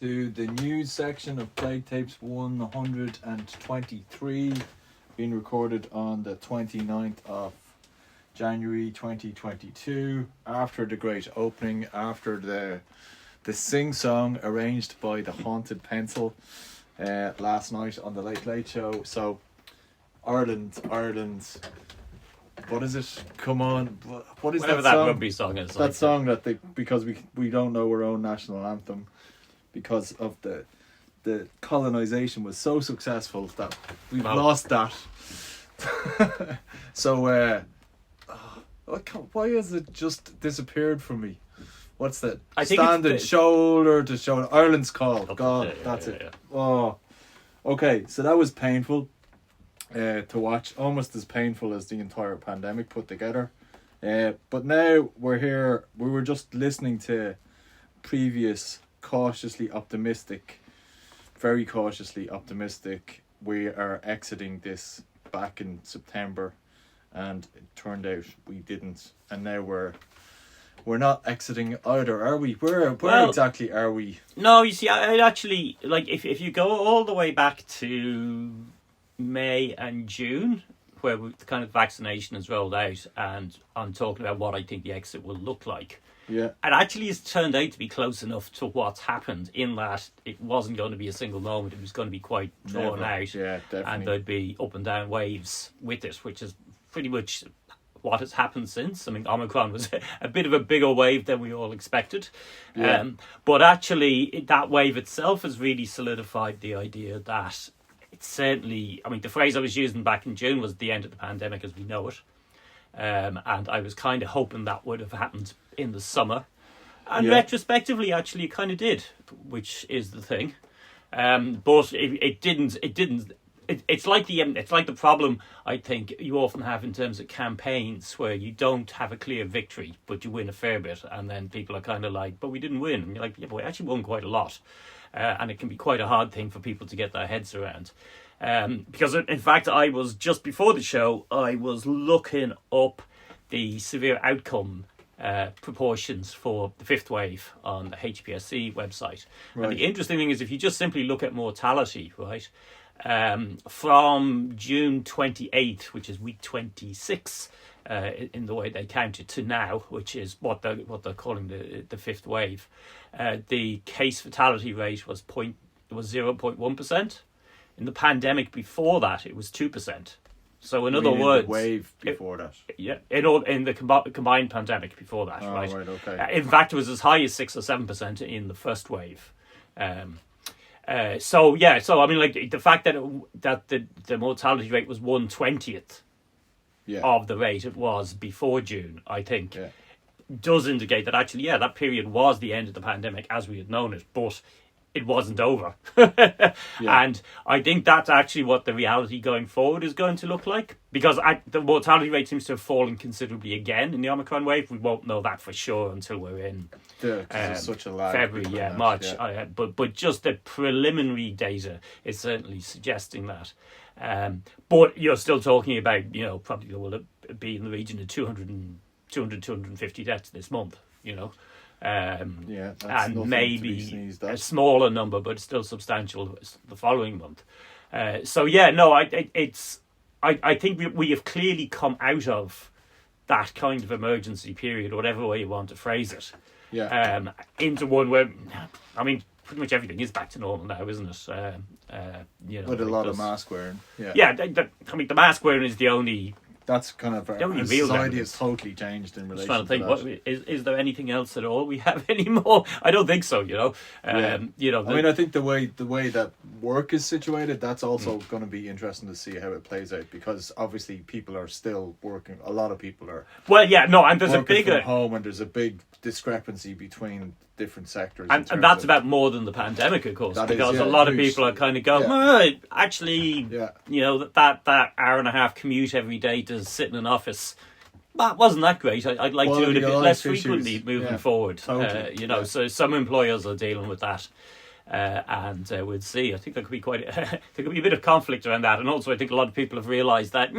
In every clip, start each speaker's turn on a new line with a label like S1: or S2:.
S1: to the news section of Plague Tapes 123, being recorded on the 29th of January 2022, after the great opening, after the sing-song arranged by the Haunted Pencil last night on the Late Late Show. So, Ireland, what is it? Come on, what is
S2: whatever
S1: that song?
S2: rugby song is.
S1: That song that because we don't know our own national anthem, because of the colonization was so successful that we've lost that. So why has it just disappeared from me? What's that?
S2: I think
S1: Standing shoulder to shoulder. Ireland's call. God,
S2: yeah,
S1: that's
S2: yeah,
S1: it.
S2: Yeah.
S1: Oh, okay. So that was painful to watch. Almost as painful as the entire pandemic put together. But now we're here. We were just listening to previous very cautiously optimistic. We are exiting this back in September, and it turned out we didn't. And now we're not exiting either, are we? Where exactly are we?
S2: No, you see, I actually, like, if you go all the way back to May and June, where the kind of vaccination has rolled out, and I'm talking about what I think the exit will look like.
S1: Yeah.
S2: It actually has turned out to be close enough to what's happened, in that it wasn't going to be a single moment. It was going to be quite drawn out.
S1: Yeah, definitely.
S2: And there'd be up and down waves with it, which is pretty much what has happened since. I mean, Omicron was a bit of a bigger wave than we all expected.
S1: Yeah.
S2: But actually, that wave itself has really solidified the idea that it's certainly... I mean, the phrase I was using back in June was the end of the pandemic as we know it. And I was kind of hoping that would have happened in the summer. And retrospectively, actually, it kind of did, which is the thing. But it didn't... It's like the problem I think you often have in terms of campaigns, where you don't have a clear victory, but you win a fair bit, and then people are kind of like, but we didn't win. And you're like, yeah, but we actually won quite a lot. And it can be quite a hard thing for people to get their heads around. Because in fact, I was, just before the show, I was looking up the severe outcome proportions for the fifth wave on the HPSC website. Right. And the interesting thing is, if you just simply look at mortality, right, from June 28th, which is week 26, in the way they count it, to now, which is what they're calling the fifth wave, the case fatality rate was 0.1%. In the pandemic before that, it was 2%. So in other words,
S1: the wave before that.
S2: Yeah, in the combined pandemic before that, right?
S1: Right, okay.
S2: In fact, it was as high as 6 or 7% in the first wave. So I mean, like, the fact that the mortality rate was 1/20th of the rate it was before June, I think, does indicate that actually, that period was the end of the pandemic as we had known it, but it wasn't over. And I think that's actually what the reality going forward is going to look like, because the mortality rate seems to have fallen considerably again in the Omicron wave. We won't know that for sure until we're in
S1: such a lag
S2: February, March. Yeah. But just the preliminary data is certainly suggesting that. But you're still talking about, probably will be in the region of 250 deaths this month, and maybe a smaller number, but still substantial the following month. I think we have clearly come out of that kind of emergency period, whatever way you want to phrase it, into one where, I mean, pretty much everything is back to normal now, isn't it?
S1: With a lot of mask wearing.
S2: I mean, the mask wearing is the only...
S1: That's kind of society has totally changed in relation to that.
S2: What, is there anything else at all we have anymore? I don't think so. I mean,
S1: I think the way that work is situated, that's also going to be interesting to see how it plays out, because obviously people are still working. A lot of people are.
S2: Well, and there's
S1: working
S2: a bigger
S1: from home, and there's a big discrepancy between different sectors,
S2: and that's about more than the pandemic, of course, because a lot of people are kind of going, actually, that hour and a half commute every day to sit in an office, that wasn't that great. I'd like to do it a bit less frequently moving forward. Totally. So some employers are dealing with that. We'll see. I think there could be there could be a bit of conflict around that, and also I think a lot of people have realised that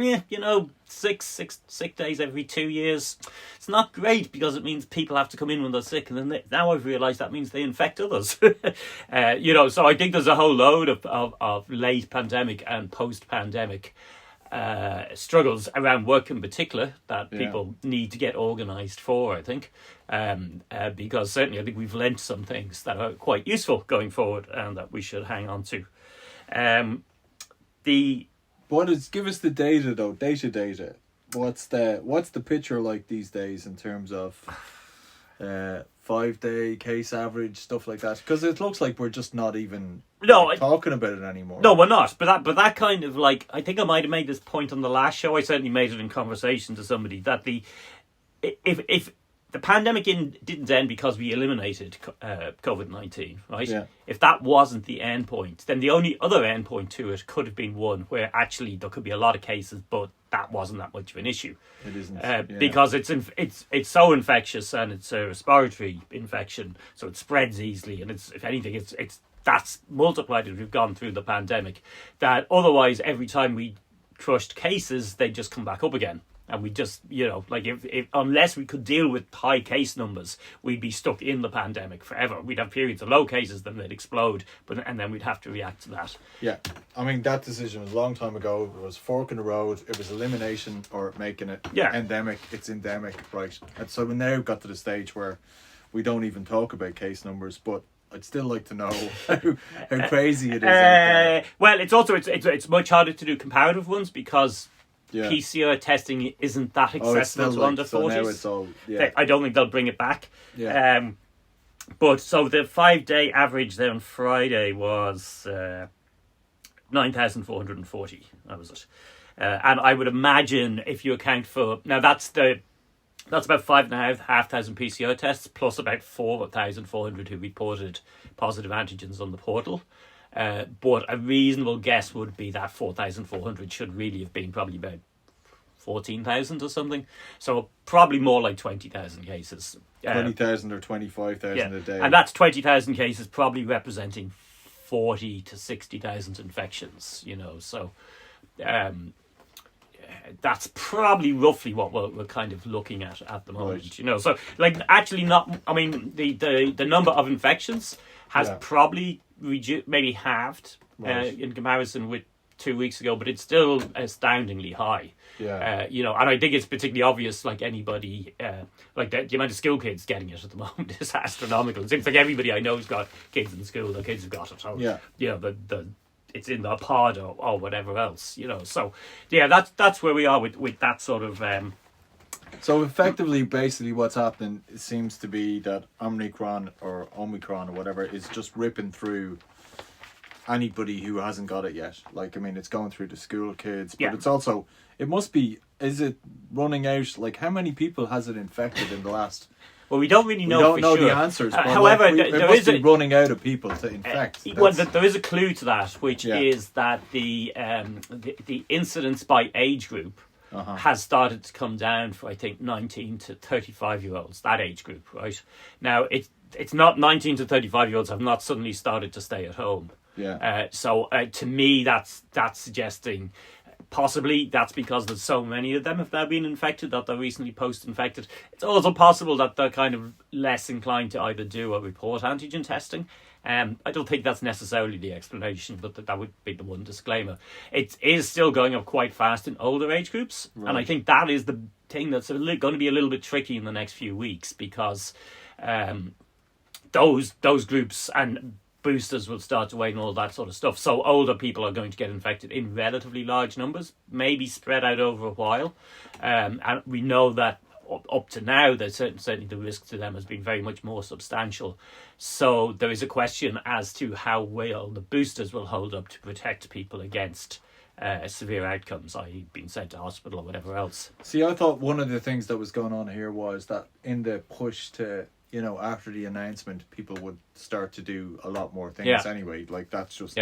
S2: sick days every 2 years, it's not great because it means people have to come in when they're sick, and then now I've realised that means they infect others. So I think there's a whole load of late pandemic and post pandemic struggles around work in particular that people need to get organised for, I think, because certainly I think we've learnt some things that are quite useful going forward and that we should hang on to.
S1: Give us the data though, data. What's the picture like these days in terms of 5-day case average, stuff like that? Because it looks like we're just not even talking about it anymore.
S2: No, we're not. But that kind of like, I think I might have made this point on the last show. I certainly made it in conversation to somebody that if the pandemic didn't end because we eliminated COVID-19, right? Yeah. If that wasn't the end point, then the only other end point to it could have been one where actually there could be a lot of cases, but that wasn't that much of an issue.
S1: It isn't.
S2: Because it's so infectious and it's a respiratory infection, so it spreads easily, and if anything, it's that's multiplied as we've gone through the pandemic. That otherwise, every time we crushed cases, they just come back up again. And we just, if unless we could deal with high case numbers, we'd be stuck in the pandemic forever. We'd have periods of low cases, then they'd explode, and then we'd have to react to that.
S1: Yeah, I mean, that decision was a long time ago. It was fork in the road. It was elimination or making it endemic. It's endemic, right? And so we now got to the stage where we don't even talk about case numbers, but I'd still like to know how crazy it is.
S2: Well, it's also it's much harder to do comparative ones because PCR testing isn't that accessible to under 40s. So now it's all, I don't think they'll bring it back. Yeah. But so the 5-day average there on Friday was 9,440. That was it. And I would imagine if you account for that's about 5,500 PCR tests plus about 4,400 who reported positive antigens on the portal. But a reasonable guess would be that 4,400 should really have been probably about 14,000 or something. So probably more like 20,000 cases.
S1: 20,000 or 25,000 a day.
S2: And that's 20,000 cases probably representing 40 to 60,000 infections, So that's probably roughly what we're kind of looking at the moment,
S1: right.
S2: So actually the number of infections has probably maybe halved in comparison with 2 weeks ago, but it's still astoundingly high.
S1: Yeah.
S2: And I think it's particularly obvious, like anybody, the amount of school kids getting it at the moment is astronomical. It seems like everybody I know who's got kids in school, their kids have got it. So, it's in the pod or whatever else, So, that's where we are with that sort of...
S1: So effectively, basically what's happening, it seems to be that Omicron or whatever is just ripping through anybody who hasn't got it yet. It's going through the school kids, but it's also, is it running out, how many people has it infected in the last...
S2: Well, we don't really know for sure.
S1: We don't know the answers, but
S2: however,
S1: it must be running out of people to infect.
S2: There is a clue to that, which is that the incidence by age group has started to come down for, I think, 19 to 35-year-olds, that age group, right? Now, it's not 19 to 35-year-olds have not suddenly started to stay at home.
S1: Yeah.
S2: So to me, that's suggesting possibly that's because there's so many of them have now been infected that they're recently post-infected. It's also possible that they're kind of less inclined to either do or report antigen testing. I don't think that's necessarily the explanation, but that would be the one disclaimer. It is still going up quite fast in older age groups, and I think that is the thing that's going to be a little bit tricky in the next few weeks because those groups and boosters will start to wane and all that sort of stuff. So older people are going to get infected in relatively large numbers, maybe spread out over a while. And we know that up to now, that certainly the risk to them has been very much more substantial. So there is a question as to how well the boosters will hold up to protect people against severe outcomes, i.e. being sent to hospital or whatever else.
S1: See, I thought one of the things that was going on here was that in the push to, after the announcement, people would start to do a lot more things anyway. That's just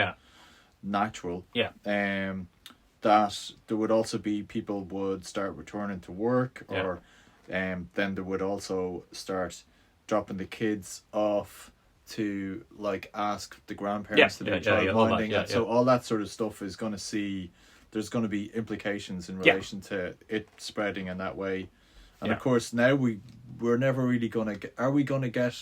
S1: natural.
S2: Yeah.
S1: That there would also be people would start returning to work or then they would also start dropping the kids off to like ask the grandparents to do child
S2: all that,
S1: minding, and so all that sort of stuff is going to see. There's going to be implications in relation to it spreading in that way, and of course now we're never really going to. Are we going to get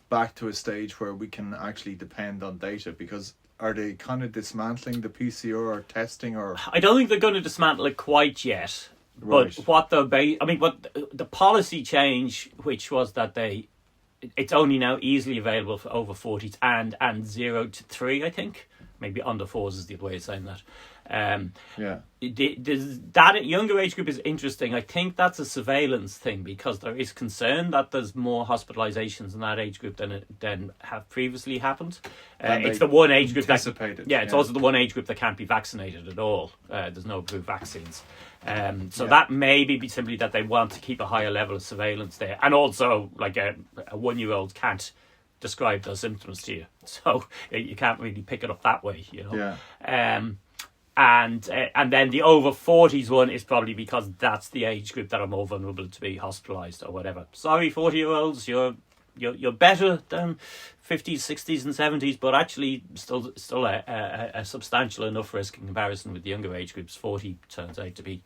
S1: back to a stage where we can actually depend on data? Because are they kind of dismantling the PCR testing, or
S2: I don't think they're going to dismantle it quite yet.
S1: Right.
S2: But what the policy change, which was that it's only now easily available for over 40s and 0 to 3, I think. Maybe under 4s is the other way of saying that. That younger age group is interesting. I think that's a surveillance thing, because there is concern that there's more hospitalisations in that age group than have previously happened. It's the one age group it's also the one age group that can't be vaccinated at all. There's no approved vaccines. That may be simply that they want to keep a higher level of surveillance there, and also like a 1-year-old can't describe those symptoms to you, so you can't really pick it up that way, you know. And then the over 40s one is probably because that's the age group that are more vulnerable to be hospitalised or whatever. Sorry, 40-year-olds, you're better than 50s, 60s, and 70s, but actually still a substantial enough risk in comparison with the younger age groups. 40 turns out to be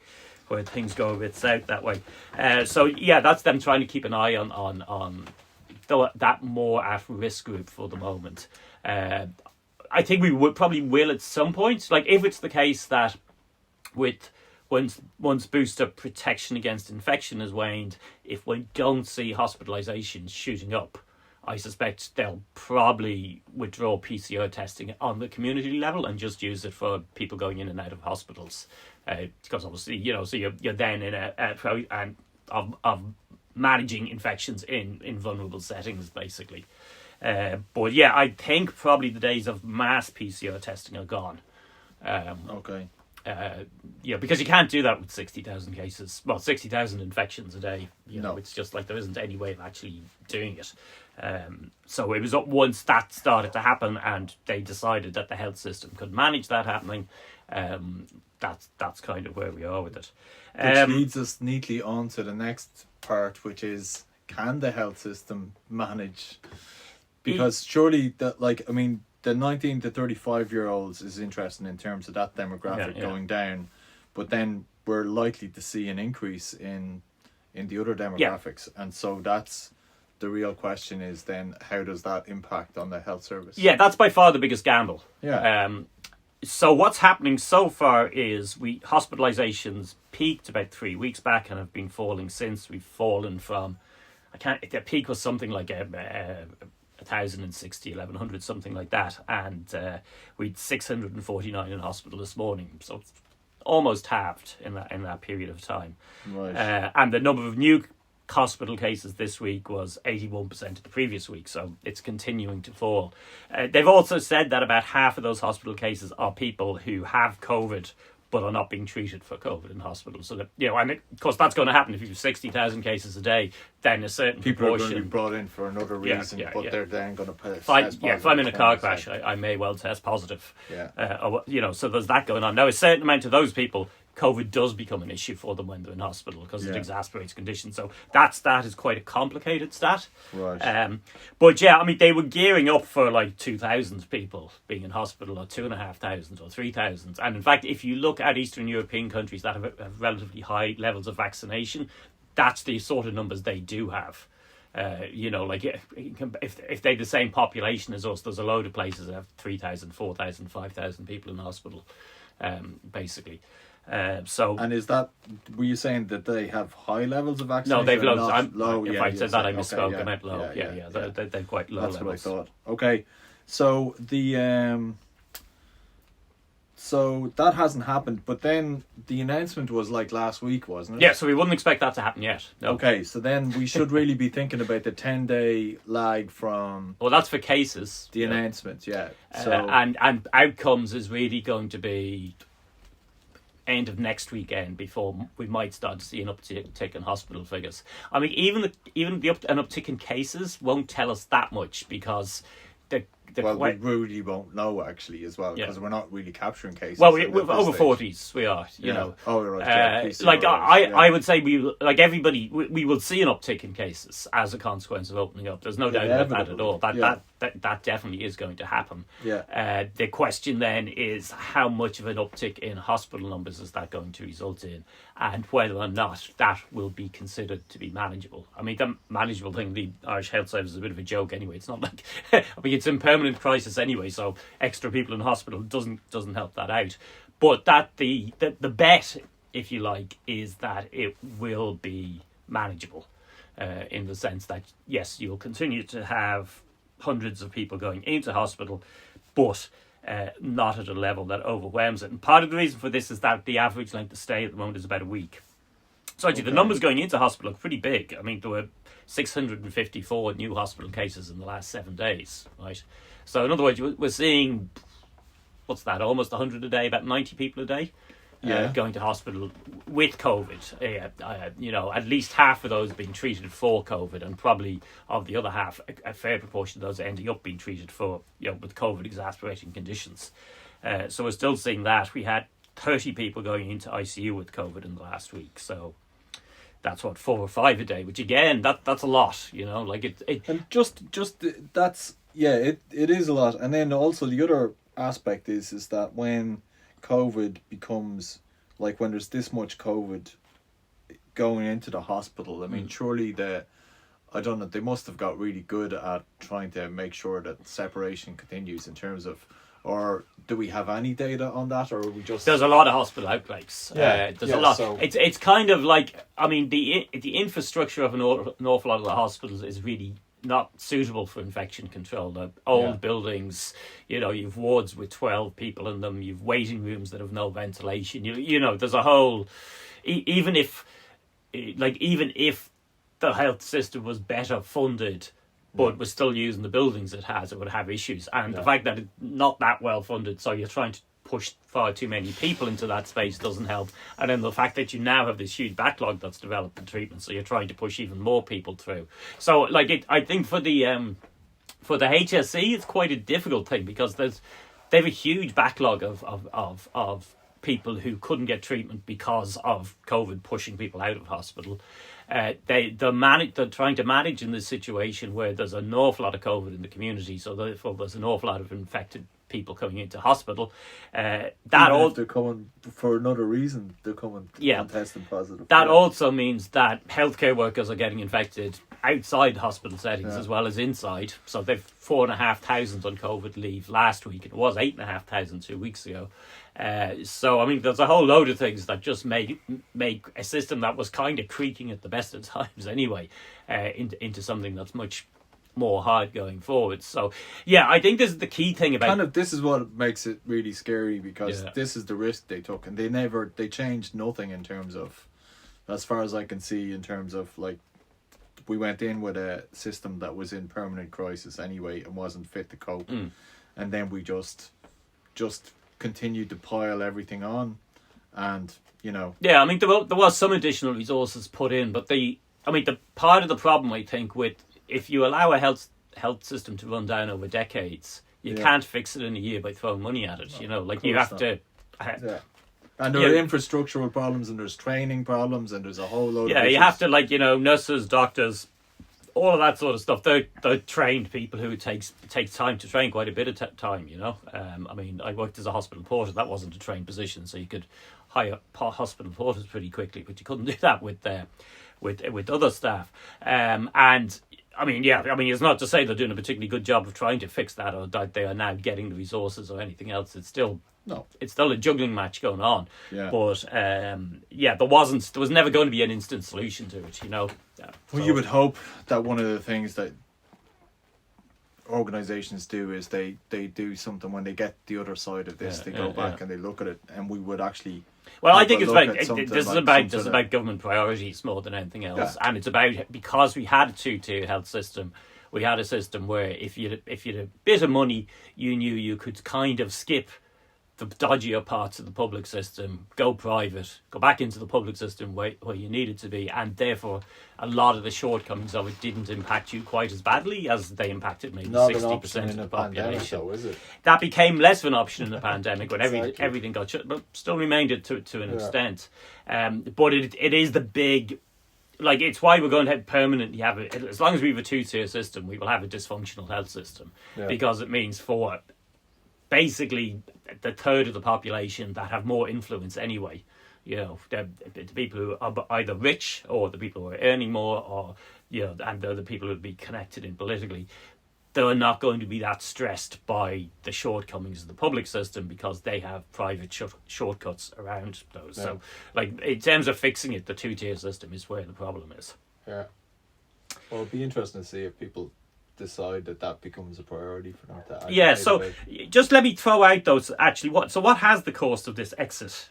S2: where things go a bit south that way. That's them trying to keep an eye on that more at-risk group for the moment. I think we will at some point. Like, if it's the case that once booster protection against infection has waned, if we don't see hospitalisations shooting up, I suspect they'll probably withdraw PCR testing on the community level and just use it for people going in and out of hospitals. Because obviously, you know, so you're then in of managing infections in vulnerable settings, basically. But yeah, I think probably the days of mass PCR testing are gone. Because you can't do that with 60,000 cases. Well, 60,000 infections a day. You know, it's just like there isn't any way of actually doing it. So it was up once that started to happen, and they decided that the health system could manage that happening. That's kind of where we are with it.
S1: Which leads us neatly on to the next part, which is, can the health system manage? Because surely that, like, I mean, the 19 to 35-year-olds is interesting in terms of that demographic going down, but then we're likely to see an increase in the other demographics, and so that's the real question is then, how does that impact on the health service? Yeah,
S2: that's by far the biggest gamble. So what's happening so far is hospitalisations peaked about 3 weeks back and have been falling since. We've fallen from, the peak was something like 1,060, 1,100, something like that, and we'd 649 in hospital this morning, so it's almost halved in that period of time.
S1: Right.
S2: And the number of new hospital cases this week was 81% of the previous week, so it's continuing to fall. They've also said that about half of those hospital cases are people who have COVID but are not being treated for COVID in hospital. So that, you know, and of course that's going to happen if you have 60,000 cases a day. Then a certain
S1: people
S2: proportion
S1: are going to be brought in for another reason, they're then going to pay.
S2: If I'm in a car crash, I may well test positive. So there's that going on. Now, a certain amount of those people, COVID does become an issue for them when they're in hospital because it exacerbates conditions. So that stat is quite a complicated stat.
S1: Right.
S2: But yeah, I mean, they were gearing up for like 2,000 people being in hospital, or 2,500 or 3,000. And in fact, if you look at Eastern European countries that have relatively high levels of vaccination, that's the sort of numbers they do have. Like if they're the same population as us, there's a load of places that have 3,000, 4,000, 5,000 people in hospital, basically.
S1: And is that, were you saying that they have high levels of vaccination?
S2: No, they've low.
S1: Low.
S2: If I said that, I misspoke.
S1: Okay,
S2: I meant low. They're quite low.
S1: That's
S2: levels.
S1: what I thought. Okay, so so that hasn't happened, but then the announcement was like last week, wasn't it?
S2: Yeah, so we wouldn't expect that to happen yet. No.
S1: Okay, so then we should really be thinking about the 10-day lag from.
S2: Well, that's for cases.
S1: The announcement, So
S2: and outcomes is really going to be end of next weekend before we might start to see an uptick in hospital figures. I mean, even an uptick in cases won't tell us that much, because
S1: we really won't know actually as well, because
S2: Yeah.
S1: we're not really capturing cases.
S2: Well,
S1: at
S2: with
S1: this
S2: over
S1: stage.
S2: 40s, we are, you know.
S1: Oh, right. Yeah, PCR,
S2: Like
S1: right, yeah.
S2: I would say everybody we will see an uptick in cases as a consequence of opening up. There's no doubt about that at all. That definitely is going to happen.
S1: Yeah.
S2: The question then is how much of an uptick in hospital numbers is that going to result in, and whether or not that will be considered to be manageable. I mean, the manageable thing, the Irish Health Service is a bit of a joke anyway. It's not like I mean, it's in permanent crisis anyway, so extra people in hospital doesn't help that out. But that the bet, if you like, is that it will be manageable, in the sense that yes, you'll continue to have hundreds of people going into hospital, but not at a level that overwhelms it. And part of the reason for this is that the average length of stay at the moment is about a week. So actually, the numbers going into hospital are pretty big. I mean, there were 654 new hospital cases in the last 7 days, right? So in other words, we're seeing, what's that, almost 100 a day, about 90 people a day going to hospital with COVID. You know, at least half of those being treated for COVID, and probably of the other half, a fair proportion of those ending up being treated for, you know, with COVID exacerbating conditions. So we're still seeing that. We had 30 people going into ICU with COVID in the last week. So that's what, 4 or 5 a day, which again, that's a lot, you know, like it
S1: and just that's, yeah, it is a lot. And then also the other aspect is that when COVID becomes, like, when there's this much COVID going into the hospital, I mean, surely I don't know, they must have got really good at trying to make sure that separation continues in terms of, or do we have any data on that, or are we just...
S2: There's a lot of hospital outbreaks. There's a lot.
S1: So...
S2: It's kind of like, I mean, the infrastructure of an awful lot of the hospitals is really not suitable for infection control. The old buildings, you know, you've wards with 12 people in them, you've waiting rooms that have no ventilation. You know, there's a whole... Even if the health system was better funded, but was still using the buildings it has, it would have issues. And the fact that it's not that well funded, so you're trying to push far too many people into that space doesn't help. And then the fact that you now have this huge backlog that's developed in treatment, so you're trying to push even more people through. So, like, I think for the HSE, it's quite a difficult thing, because they have a huge backlog of people who couldn't get treatment because of COVID pushing people out of hospital. They're trying to manage in this situation where there's an awful lot of COVID in the community, so therefore there's an awful lot of infected people coming into hospital.
S1: If they're coming for another reason, they're coming and testing positive.
S2: That also means that healthcare workers are getting infected outside hospital settings as well as inside. So they've 4,500 on COVID leave last week. It was 8,500 2 weeks ago. So I mean, there's a whole load of things that just make a system that was kind of creaking at the best of times anyway, into something that's much more hard going forward. So yeah, I think this is the key thing about
S1: this is what makes it really scary, because this is the risk they took, and they changed nothing in terms of, as far as I can see, in terms of, like, we went in with a system that was in permanent crisis anyway and wasn't fit to cope, and then we just continued to pile everything on, and you know. Yeah,
S2: I mean, there was some additional resources put in, but the part of the problem, I think, with, if you allow a health system to run down over decades, you can't fix it in a year by throwing money at it. You know, like, you have to.
S1: And there are infrastructural problems, and there's training problems, and there's a whole load of issues.
S2: You have to, like, you know, nurses, doctors, all of that sort of stuff. They're trained people who it takes time to train, quite a bit of time, you know. I mean, I worked as a hospital porter. That wasn't a trained position, so you could hire hospital porters pretty quickly, but you couldn't do that with other staff. And I mean, it's not to say they're doing a particularly good job of trying to fix that, or that they are now getting the resources or anything else. It's still a juggling match going on. Yeah. But there was never going to be an instant solution to it, you know.
S1: Well, you would hope that one of the things that organisations do is they do something when they get the other side of this. They go back and they look at it, and we would actually.
S2: Well, I think this is about government priorities more than anything else, and it's about, because we had a 2-tier health system. We had a system where if you had a bit of money, you knew you could kind of skip the dodgier parts of the public system, go private, go back into the public system where you needed to be, and therefore a lot of the shortcomings of it didn't impact you quite as badly as they impacted maybe 60% of the population.
S1: Though, is it?
S2: That became less of an option in the pandemic when everything got shut, but still remained it to an extent. But it is the big... Like, it's why we're going to permanently have it. As long as we have a two-tier system, we will have a dysfunctional health system. Because it means for basically the third of the population that have more influence anyway. You know, the people who are either rich or the people who are earning more, or, you know, and they're the people who would be connected in politically. They're not going to be that stressed by the shortcomings of the public system because they have private shortcuts around those. So, like, in terms of fixing it, the two-tier system is where the problem is.
S1: Yeah. Well, it'll be interesting to see if people decide that becomes a priority for them to...
S2: Yeah, so just let me throw out those, actually, what has the cost of this exit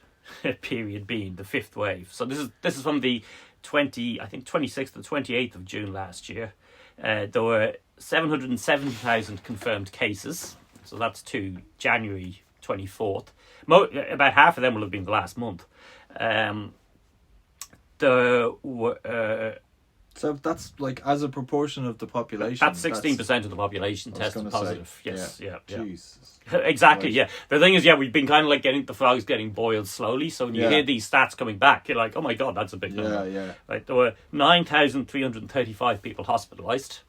S2: period been, the fifth wave? So this is from the 26th or 28th of June last year. There were 770,000 confirmed cases, so that's to January 24th. About half of them will have been the last month. There were...
S1: So that's like as a proportion of the population.
S2: That's 16% of the population tested positive. Yes, yeah.
S1: Jesus.
S2: Exactly,
S1: Right.
S2: yeah. The thing is, we've been kind of like the frogs getting boiled slowly. So when you hear these stats coming back, you're like, oh my God, that's a big number.
S1: Yeah.
S2: Right, there were 9,335 people hospitalised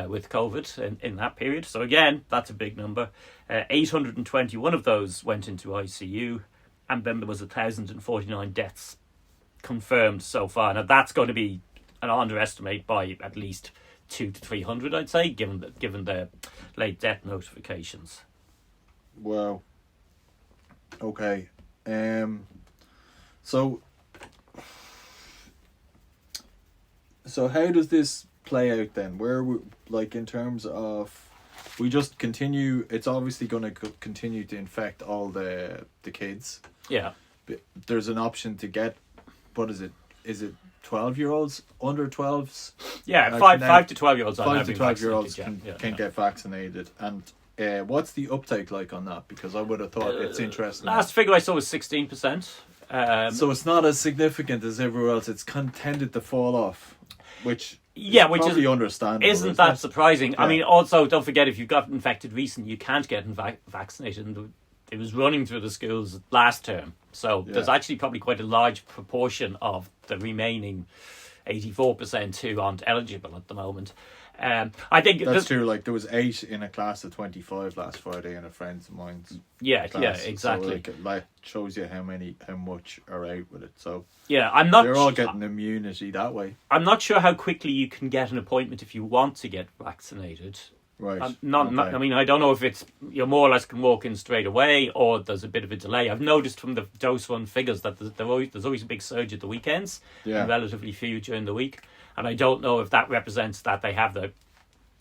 S2: with COVID in that period. So again, that's a big number. 821 of those went into ICU, and then there was 1,049 deaths confirmed so far. Now that's going to be an underestimate by at least 200 to 300, I'd say, given the late death notifications.
S1: Wow. Okay. So how does this play out then? Where we, like, in terms of, we just continue? It's obviously going to continue to infect all the kids.
S2: Yeah.
S1: But there's an option to get, what is it? Is it 12-year-olds, under 12s?
S2: Yeah, 5 to 12-year-olds.
S1: 5 to 12-year-olds can get vaccinated. And what's the uptake like on that? Because I would have thought it's interesting.
S2: Last figure I saw was 16%.
S1: So it's not as significant as everywhere else. It's tended to fall off, which is probably understandable.
S2: Isn't that surprising?
S1: Yeah.
S2: I mean, also, don't forget, if you've got infected recently, you can't get vaccinated. And it was running through the schools last term. So there's actually probably quite a large proportion of the remaining 84% who aren't eligible at the moment. I think
S1: that's true. Like, there was 8 in a class of 25 last Friday in a friend's of mine's class.
S2: Yeah, exactly.
S1: So like shows you how much are out with it. So
S2: they're
S1: all getting immunity that way.
S2: I'm not sure how quickly you can get an appointment if you want to get vaccinated.
S1: Right.
S2: I mean, I don't know if it's you more or less can walk in straight away, or there's a bit of a delay. I've noticed from the dose run figures that there's always a big surge at the weekends, and relatively few during the week. And I don't know if that represents that they have the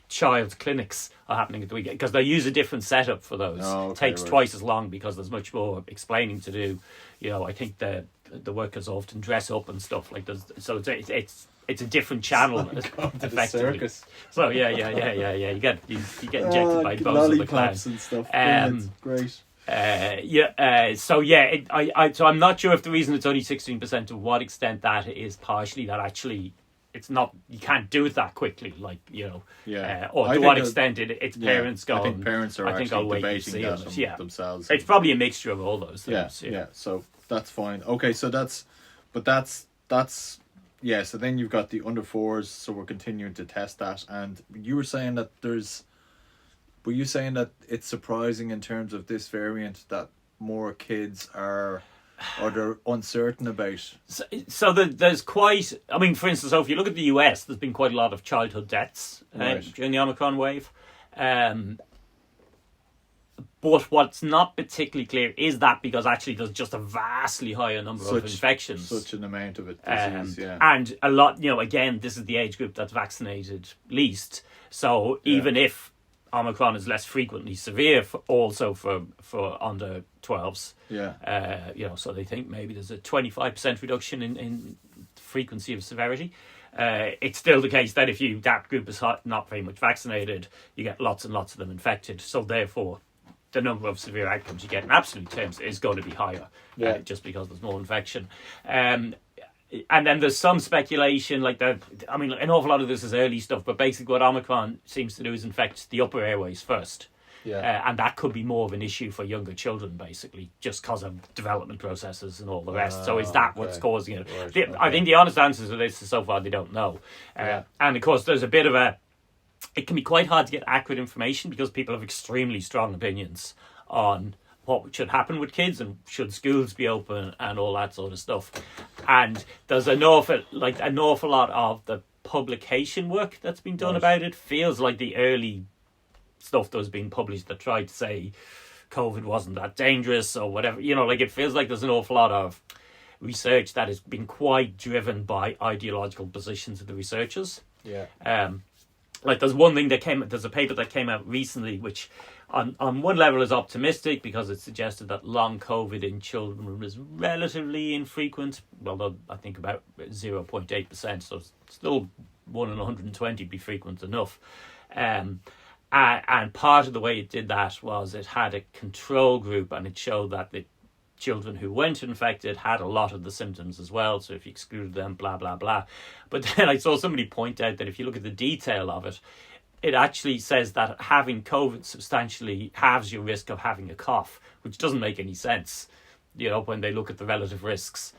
S2: child clinics are happening at the weekend, because they use a different setup for those. It takes twice as long because there's much more explaining to do. You know, I think the workers often dress up and stuff like this, so it's a different channel, effectively. So yeah. You get injected by both of the clowns
S1: and stuff. Great.
S2: So I'm not sure if the reason it's only 16%, to what extent that is partially that actually it's not, you can't do it that quickly, like, you know, or to what extent it's parents going.
S1: I think parents are I'll debating that themselves.
S2: It's probably a mixture of all those things.
S1: Yeah. So that's fine. Okay, so that's. Yeah, so then you've got the under 4s, so we're continuing to test that. And you were saying that were you saying that it's surprising in terms of this variant that more kids are, or they're uncertain about?
S2: So there's quite, I mean, for instance, so if you look at the US, there's been quite a lot of childhood deaths during the Omicron wave. But what's not particularly clear is that because actually there's just a vastly higher number of infections.
S1: Such an amount of it. Disease,
S2: And a lot, you know, again, this is the age group that's vaccinated least. So even if Omicron is less frequently severe for under 12s, you know, so they think maybe there's a 25% reduction in frequency of severity. It's still the case that if that group is not very much vaccinated, you get lots and lots of them infected. So therefore, the number of severe outcomes you get in absolute terms is going to be higher, just because there's more infection. And then there's some speculation, like that. I mean, an awful lot of this is early stuff, but basically what Omicron seems to do is infect the upper airways first. And that could be more of an issue for younger children, basically, just because of development processes and all the rest. So is that what's causing it? Right, I think the honest answer to this is so far they don't know. And of course, there's a bit of it can be quite hard to get accurate information because people have extremely strong opinions on what should happen with kids and should schools be open and all that sort of stuff. And there's an awful lot of the publication work that's been done about it feels like the early stuff that was being published that tried to say COVID wasn't that dangerous or whatever. Like it feels like there's an awful lot of research that has been quite driven by ideological positions of the researchers. Like there's a paper that came out recently which on one level is optimistic because it suggested that long COVID in children was relatively infrequent, although I think about 0.8%, so still 1 in 120 be frequent enough. And part of the way it did that was it had a control group, and it showed that the children who weren't infected had a lot of the symptoms as well. So if you excluded them, blah, blah, blah. But then I saw somebody point out that if you look at the detail of it, it actually says that having COVID substantially halves your risk of having a cough, which doesn't make any sense, when they look at the relative risks.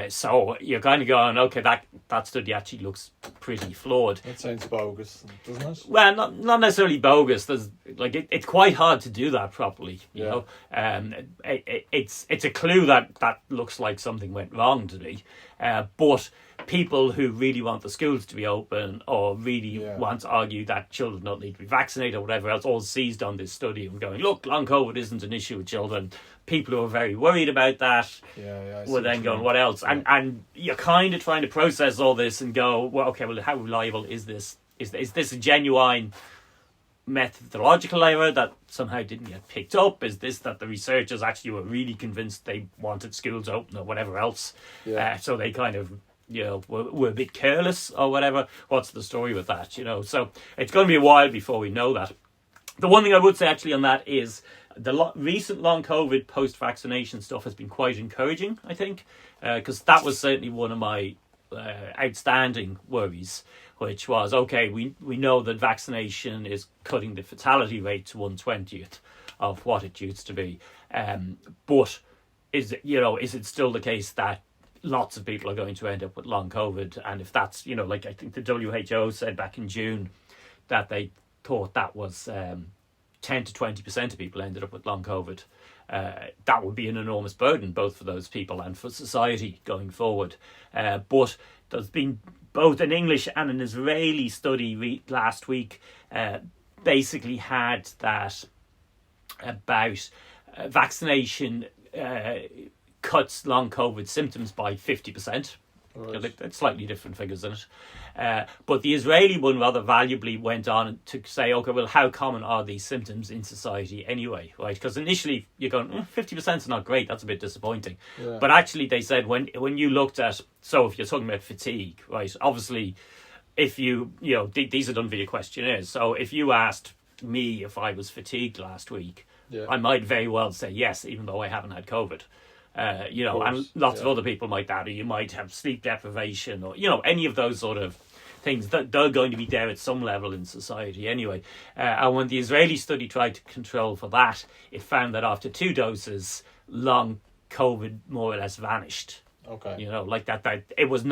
S2: So you're kind of going, okay, that study actually looks pretty flawed.
S1: That sounds bogus, doesn't it?
S2: Well, not necessarily bogus. There's it's quite hard to do that properly. You know, it's a clue that looks like something went wrong to me. But people who really want the schools to be open or really want to argue that children don't need to be vaccinated or whatever else all seized on this study and going, look, long COVID isn't an issue with children. People who are very worried about that were then going, what else? And you're kind of trying to process all this and go, well, okay, well, how reliable is this? Is this a genuine methodological error that somehow didn't get picked up? Is this that the researchers actually were really convinced they wanted schools open or whatever else? So they kind of, were a bit careless or whatever. What's the story with that? So it's going to be a while before we know that. The one thing I would say actually on that is the recent long COVID post-vaccination stuff has been quite encouraging, I think, because that was certainly one of my outstanding worries, which was, okay, we know that vaccination is cutting the fatality rate to 1/20th of what it used to be. But is it still the case that lots of people are going to end up with long COVID? And if that's, like I think the WHO said back in June that they thought that was 10 to 20% of people ended up with long COVID. That would be an enormous burden, both for those people and for society going forward. But there's been both an English and an Israeli study last week basically had that about vaccination cuts long COVID symptoms by 50%. Right. It's slightly different figures in it. But the Israeli one rather valuably went on to say, okay, well, how common are these symptoms in society anyway, right? Because initially you're going, 50% is not great, that's a bit disappointing. But actually they said when you looked at, so if you're talking about fatigue, right, obviously if these are done via questionnaires. So if you asked me if I was fatigued last week, I might very well say yes, even though I haven't had COVID. And lots of other people might that, or you might have sleep deprivation, or any of those sort of things that they're going to be there at some level in society anyway. And when the Israeli study tried to control for that, it found that after 2 doses, long COVID more or less vanished. Okay, like that it was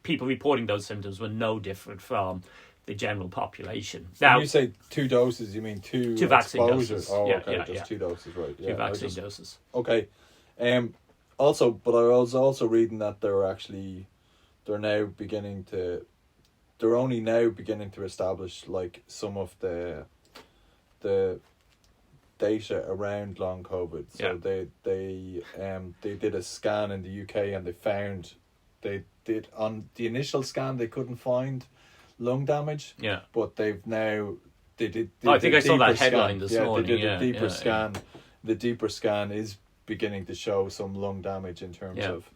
S2: people reporting those symptoms were no different from the general population.
S1: So now, when you say 2 doses, you mean two
S2: vaccine
S1: exposures?
S2: doses.
S1: Oh, okay, just 2 doses, right?
S2: Two vaccine doses.
S1: Okay. Also, but I was also reading that they're only now beginning to establish like some of the data around long COVID. So they did a scan in the UK and they did on the initial scan they couldn't find lung damage. Yeah. But they've now they did.
S2: I think I saw that headline this morning.
S1: They did a deeper scan. The deeper scan is beginning to show some lung damage in terms of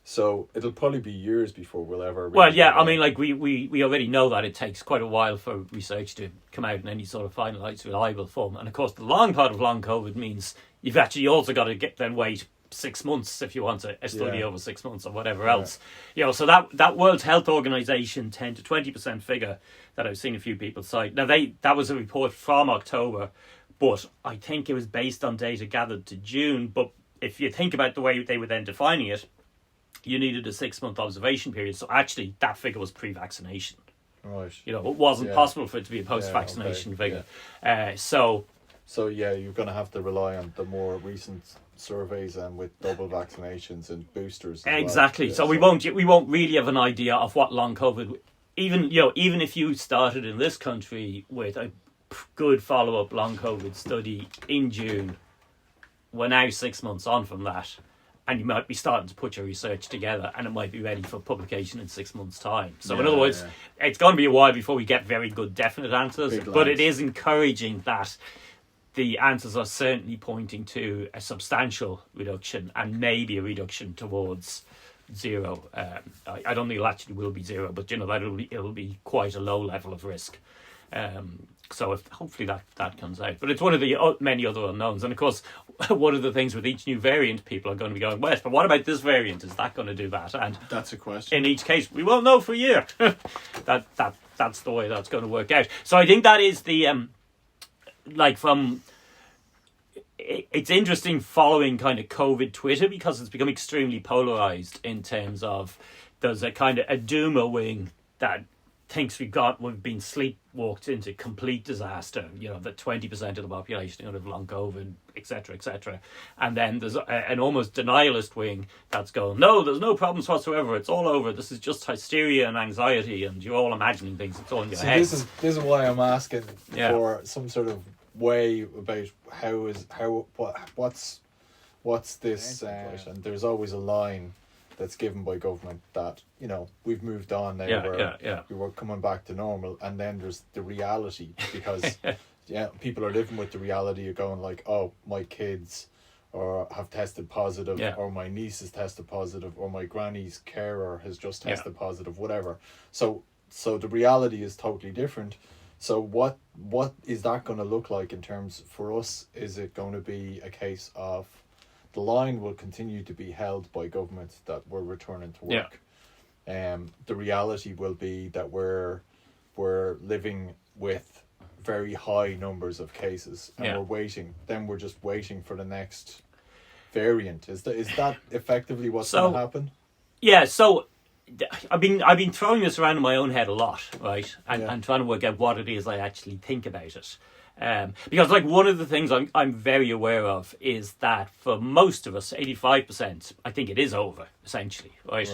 S1: So it'll probably be years before we'll ever.
S2: Well, yeah, I mean, like we already know that it takes quite a while for research to come out in any sort of finalised, reliable form. And of course, the long part of long COVID means you've actually also got to wait 6 months if you want a study over 6 months or whatever else. So that World Health Organization 10 to 20% figure that I've seen a few people cite. Now that was a report from October, but I think it was based on data gathered to June. But if you think about the way they were then defining it, you needed a 6-month observation period. So actually, that figure was pre-vaccination.
S1: Right.
S2: It wasn't possible for it to be a post-vaccination figure. Yeah. So
S1: you're going to have to rely on the more recent surveys and with double vaccinations and boosters.
S2: Exactly.
S1: Well.
S2: So we won't really have an idea of what long COVID. Even if you started in this country with a good follow-up long COVID study in June, we're now 6 months on from that. And you might be starting to put your research together and it might be ready for publication in 6 months' time. So in other words, it's going to be a while before we get very good definite answers. But it is encouraging that the answers are certainly pointing to a substantial reduction and maybe a reduction towards zero. I don't think it actually will be zero, but that it'll be quite a low level of risk. So hopefully that comes out. But it's one of the many other unknowns. And of course, one of the things with each new variant, people are going to be going, well, but what about this variant? Is that going to do that? And
S1: that's a question.
S2: In each case, we won't know for a year. That's the way that's going to work out. So I think that is the, it's interesting following kind of COVID Twitter because it's become extremely polarized in terms of there's a kind of a doomer wing that thinks we've been sleepwalked into complete disaster, that 20% of the population have long COVID, etc. And then there's an almost denialist wing that's going, no, there's no problems whatsoever, it's all over, this is just hysteria and anxiety and you're all imagining things, it's all in your head.
S1: This is why I'm asking for some sort of way about what's this and there's always a line that's given by government that we've moved on now we were coming back to normal, and then there's the reality because people are living with the reality of going like, oh, my kids or have tested positive or my niece has tested positive or my granny's carer has just tested positive, whatever. So the reality is totally different. So what is that going to look like in terms for us? Is it going to be a case of the line will continue to be held by government that we're returning to work? The reality will be that we're living with very high numbers of cases and we're waiting. Then we're just waiting for the next variant. Is that effectively what's going to happen? Yeah. So I've been throwing this around in my own head a lot, right? And trying to work out what it is I actually think about it. Because one of the things I'm very aware of is that for most of us, 85%, I think it is over essentially, right?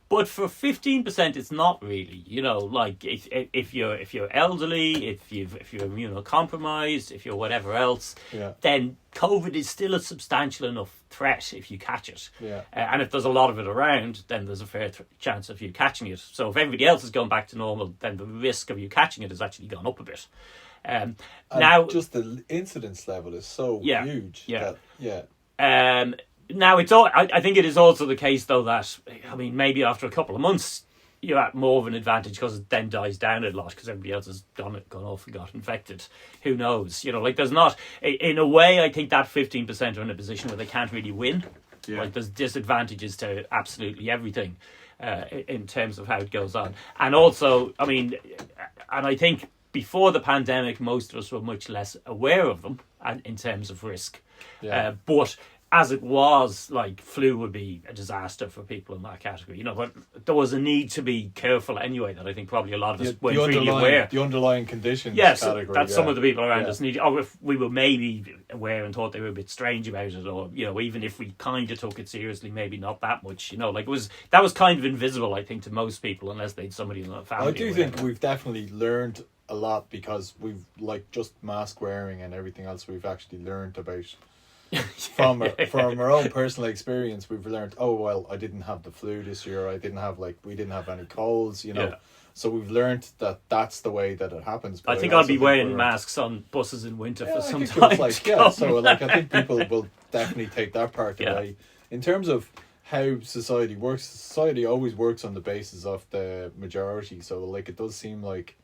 S1: But for 15%, it's not really. If you're elderly, if you're immunocompromised, if you're whatever else, then COVID is still a substantial enough threat if you catch it. And if there's a lot of it around, then there's a fair chance of you catching it. So if everybody else is going back to normal, then the risk of you catching it has actually gone up a bit. Now, just the incidence level is so huge.
S2: Now it's all. I think it is also the case, though, that maybe after a couple of months you're at more of an advantage because it then dies down a lot because everybody else has gone off and got infected. Who knows? There's not. In a way, I think that 15% are in a position where they can't really win. There's disadvantages to absolutely everything in terms of how it goes on, and also, and I think. Before the pandemic, most of us were much less aware of them in terms of risk. But as it was, flu would be a disaster for people in that category. But there was a need to be careful anyway that I think probably a lot of us weren't really aware.
S1: The underlying conditions category.
S2: That some of the people around us needed. Or if we were maybe aware and thought they were a bit strange about it, or, even if we kind of took it seriously, maybe not that much, that was kind of invisible, I think, to most people unless they'd somebody in their family.
S1: I do think we've definitely learned a lot because we've just mask wearing and everything else we've actually learned about from our own personal experience. We've learned, oh well, I didn't have the flu this year, we didn't have any colds, so we've learned that that's the way that it happens. But
S2: I think I'll be wearing masks on buses in winter for some time.
S1: I think people will definitely take that part away. In terms of how society works. Society always works on the basis of the majority. So like it does seem like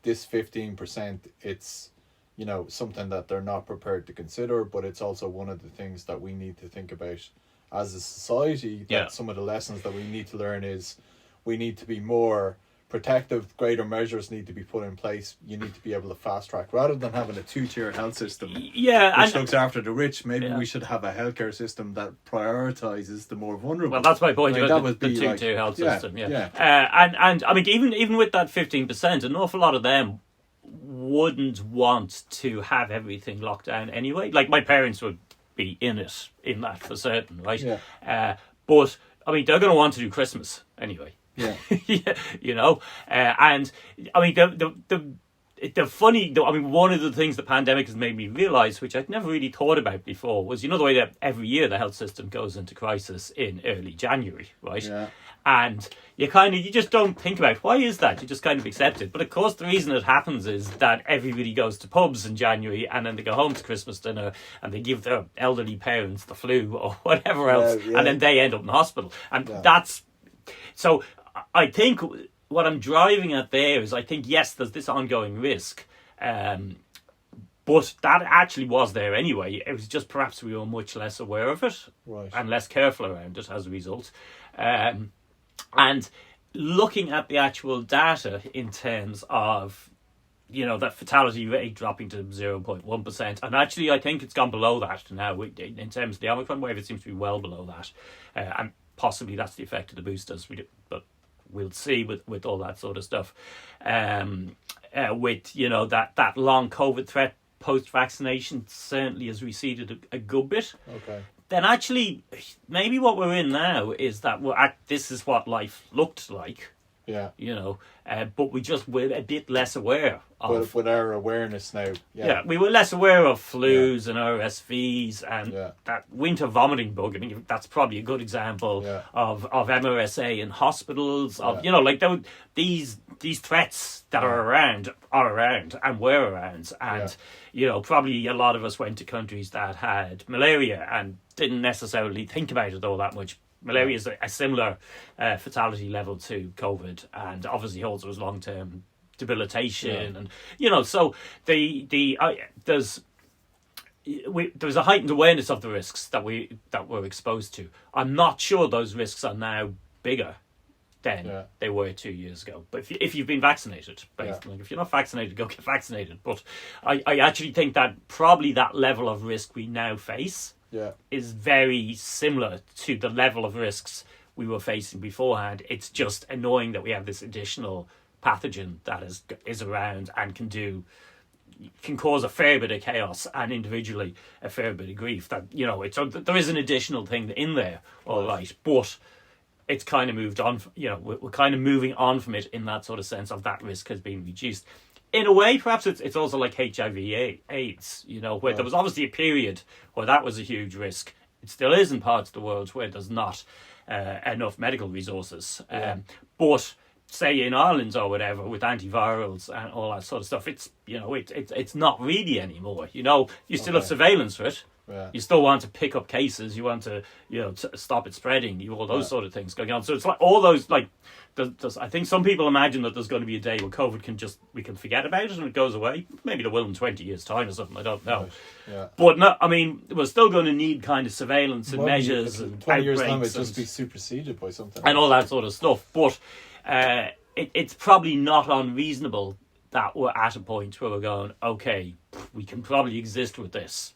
S1: this 15%, it's, you know, something that they're not prepared to consider, but it's also one of the things that we need to think about as a society. That some of the lessons that we need to learn is we need to be more protective, greater measures need to be put in place. You need to be able to fast track rather than having a 2-tier health system which looks after the rich. Maybe we should have a healthcare system that prioritizes the more vulnerable.
S2: Well, that's my point about the 2-tier health system. And I mean, even with that 15%, an awful lot of them wouldn't want to have everything locked down anyway. Like my parents would be in that for certain, right? But I mean, they're going to want to do Christmas anyway. You know, and I mean the funny, I mean, one of the things the pandemic has made me realise, which I'd never really thought about before, was, you know, the way that every year the health system goes into crisis in early January, right? And you just don't think about why is that. You just kind of accept it. But of course, the reason it happens is that everybody goes to pubs in January, and then they go home to Christmas dinner, and they give their elderly parents the flu or whatever else, and then they end up in the hospital, and that's so. I think what I'm driving at there is, I think, yes, there's this ongoing risk, but that actually was there anyway. It was just perhaps we were much less aware of it and less careful around it as a result. And looking at the actual data in terms of, you know, that fatality rate dropping to 0.1%, and actually I think it's gone below that now. In terms of the Omicron wave, it seems to be well below that, and possibly that's the effect of the boosters. But we'll see with all that sort of stuff. With, you know, that long COVID threat post-vaccination certainly has receded a good bit. Then actually, maybe what we're in now is that this is what life looked like. You know, but we're a bit less aware of...
S1: With our awareness now.
S2: We were less aware of flus and RSVs and that winter vomiting bug. I mean, that's probably a good example of MRSA in hospitals, of, you know, like these threats that are around and were around. And, you know, probably a lot of us went to countries that had malaria and didn't necessarily think about it all that much. Malaria is a similar fatality level to COVID, and obviously also has long-term debilitation, and, you know, so there's a heightened awareness of the risks that we're exposed to. I'm not sure those risks are now bigger than they were 2 years ago. But if you've been vaccinated, basically, if you're not vaccinated, go get vaccinated. But I actually think that probably that level of risk we now face is very similar to the level of risks we were facing beforehand. It's just annoying that we have this additional pathogen that is around and can cause a fair bit of chaos and individually a fair bit of grief. That, you know, there is an additional thing in there, all right, but it's kind of moved on. You know, we're kind of moving on from it in that sort of sense of that risk has been reduced. In a way, perhaps it's also like HIV/AIDS, you know, where there was obviously a period where that was a huge risk. It still is in parts of the world where there's not enough medical resources. But say in Ireland or whatever, with antivirals and all that sort of stuff, it's, you know, it's not really anymore. You know, you still have surveillance for it. You still want to pick up cases. You want to, you know, stop it spreading. All those sort of things going on. So it's like all those, like, I think some people imagine that there's going to be a day where COVID we can forget about it and it goes away. Maybe there will in 20 years' time or something. I don't know. But no, I mean, we're still going to need kind of surveillance and measures and
S1: 20 years' time, it'll just be superseded by something
S2: and all that sort of stuff. But it's probably not unreasonable that we're at a point where we're going, okay, we can probably exist with this.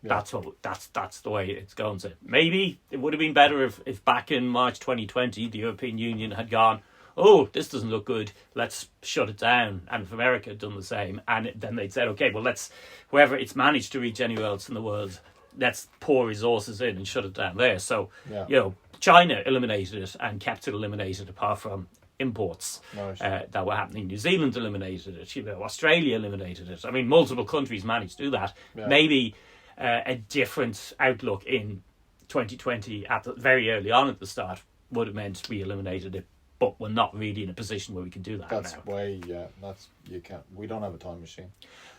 S2: That's the way it's going to. Maybe it would have been better if back in March 2020 the European Union had gone, oh, this doesn't look good, let's shut it down. And if America had done the same, and then they'd said, okay, well, whoever it's managed to reach anywhere else in the world, let's pour resources in and shut it down there. So, you know, China eliminated it and kept it eliminated apart from imports that were happening. New Zealand eliminated it. You know, Australia eliminated it. I mean, multiple countries managed to do that. Maybe a different outlook in 2020 very early on at the start would have meant we eliminated it, but we're not really in a position where we can do that now.
S1: You can't. We don't have a time machine.